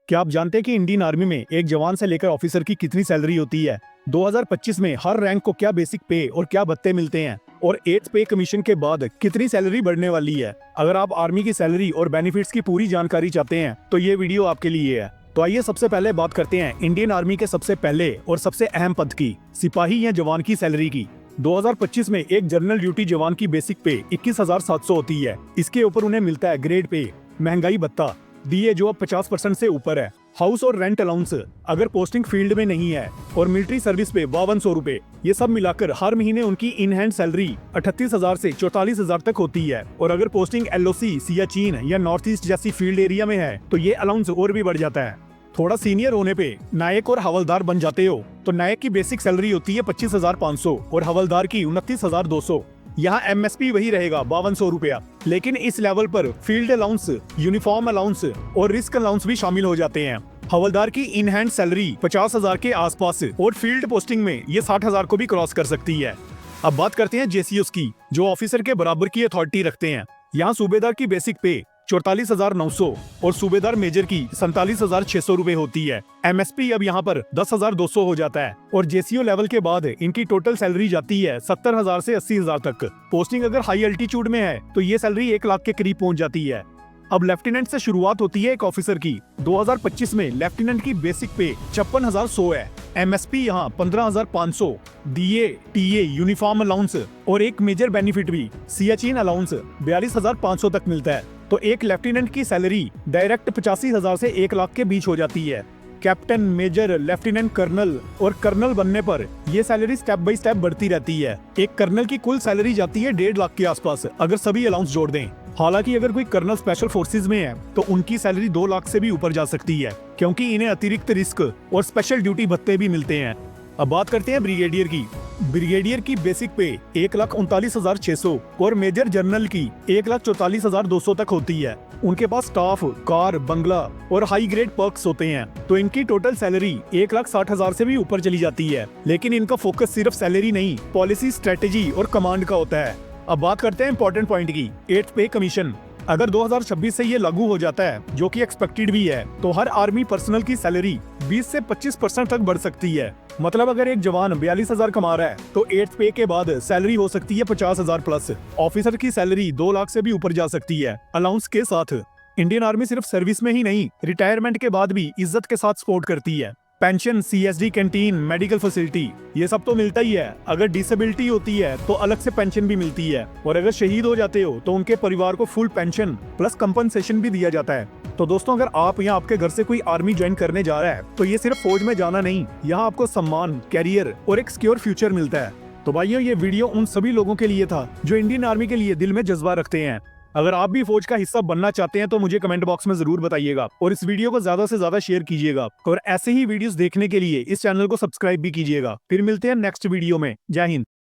क्या आप जानते हैं कि इंडियन आर्मी में एक जवान से लेकर ऑफिसर की कितनी सैलरी होती है? 2025 में हर रैंक को क्या बेसिक पे और क्या भत्ते मिलते हैं और 8th पे कमीशन के बाद कितनी सैलरी बढ़ने वाली है? अगर आप आर्मी की सैलरी और बेनिफिट्स की पूरी जानकारी चाहते हैं तो ये वीडियो आपके लिए है। तो आइए सबसे पहले बात करते हैं इंडियन आर्मी के सबसे पहले और सबसे अहम पद की, सिपाही या जवान की सैलरी की। 2025 में एक जनरल ड्यूटी जवान की बेसिक पे 21,700 होती है। इसके ऊपर उन्हें मिलता है ग्रेड पे, महंगाई भत्ता, डीए जो अब 50% से ऊपर है, हाउस और रेंट अलाउंस अगर पोस्टिंग फील्ड में नहीं है, और मिलिट्री सर्विस पे 5200 रुपए। ये सब मिलाकर हर महीने उनकी इन हैंड सैलरी 38,000 से 44,000 तक होती है। और अगर पोस्टिंग एलओसी, सियाचिन या नॉर्थ ईस्ट जैसी फील्ड एरिया में है तो ये अलाउंस और भी बढ़ जाता है। थोड़ा सीनियर होने पे नायक और हवलदार बन जाते हो तो नायक की बेसिक सैलरी होती है 25,500 और हवलदार की 29,200। यहाँ एमएसपी वही रहेगा 5200 रुपया, लेकिन इस लेवल पर फील्ड अलाउंस, यूनिफॉर्म अलाउंस और रिस्क अलाउंस भी शामिल हो जाते हैं। हवलदार की इन हैंड सैलरी 50,000 के आसपास और फील्ड पोस्टिंग में ये 60,000 को भी क्रॉस कर सकती है। अब बात करते हैं जेसीओस की, जो ऑफिसर के बराबर की अथॉरिटी रखते हैं। यहाँ सूबेदार की बेसिक पे 44,900 और सूबेदार मेजर की 47,600 रुपए होती है। एमएसपी अब यहाँ पर 10,200 हो जाता है और जेसीओ लेवल के बाद इनकी टोटल सैलरी जाती है 70,000 से 80,000 तक। पोस्टिंग अगर हाई अल्टीट्यूड में है तो ये सैलरी 1 लाख के करीब पहुंच जाती है। अब लेफ्टिनेंट से शुरुआत होती है एक ऑफिसर की। 2025 में लेफ्टिनेंट की बेसिक पे 56,100 है। एमएसपी यहाँ 15,500, डीए, टीए, यूनिफॉर्म अलाउंस और एक मेजर बेनिफिट भी सियाचिन अलाउंस 42,500 तक मिलता है। तो एक लेफ्टिनेंट की सैलरी डायरेक्ट 85,000 से 1 लाख के बीच हो जाती है। कैप्टन, मेजर, लेफ्टिनेंट कर्नल और कर्नल बनने पर ये सैलरी स्टेप बाय स्टेप बढ़ती रहती है। एक कर्नल की कुल सैलरी जाती है 1.5 लाख के आसपास अगर सभी अलाउंस जोड़ दें। हालांकि अगर कोई कर्नल स्पेशल फोर्सेज में है तो उनकी सैलरी 2 लाख से भी ऊपर जा सकती है, क्योंकि इन्हें अतिरिक्त रिस्क और स्पेशल ड्यूटी भत्ते भी मिलते हैं। अब बात करते हैं ब्रिगेडियर की। ब्रिगेडियर की बेसिक पे 1,39,600 और मेजर जनरल की 1,44,200 तक होती है। उनके पास स्टाफ, कार, बंगला और हाई ग्रेड पर्क्स होते हैं, तो इनकी टोटल सैलरी 1,60,000 से भी ऊपर चली जाती है। लेकिन इनका फोकस सिर्फ सैलरी नहीं, पॉलिसी, स्ट्रेटेजी और कमांड का होता है। अब बात करते हैं इंपॉर्टेंट पॉइंट की, 8th पे कमीशन। अगर 2026 से ये लागू हो जाता है, जो कि एक्सपेक्टेड भी है, तो हर आर्मी पर्सनल की सैलरी 20 से 25% तक बढ़ सकती है। मतलब अगर एक जवान 42,000 कमा रहा है तो 8th पे के बाद सैलरी हो सकती है 50,000 प्लस। ऑफिसर की सैलरी 2 लाख से भी ऊपर जा सकती है अलाउंस के साथ। इंडियन आर्मी सिर्फ सर्विस में ही नहीं, रिटायरमेंट के बाद भी इज्जत के साथ सपोर्ट करती है। Pension, CSD canteen, medical facility, ये सब तो मिलता ही है। अगर डिसेबिलिटी होती है तो अलग से पेंशन भी मिलती है, और अगर शहीद हो जाते हो तो उनके परिवार को फुल पेंशन प्लस कंपनसेशन भी दिया जाता है। तो दोस्तों, अगर आप या आपके घर से कोई आर्मी ज्वाइन करने जा रहा है तो ये सिर्फ फौज में जाना नहीं, यहाँ आपको सम्मान, कैरियर और एक सिक्योर फ्यूचर मिलता है। तो भाइयों, ये वीडियो उन सभी लोगों के लिए था जो इंडियन आर्मी के लिए दिल में जज्बा रखते हैं। अगर आप भी फौज का हिस्सा बनना चाहते हैं तो मुझे कमेंट बॉक्स में जरूर बताइएगा और इस वीडियो को ज्यादा से ज्यादा शेयर कीजिएगा, और ऐसे ही वीडियोस देखने के लिए इस चैनल को सब्सक्राइब भी कीजिएगा। फिर मिलते हैं नेक्स्ट वीडियो में। जय हिंद।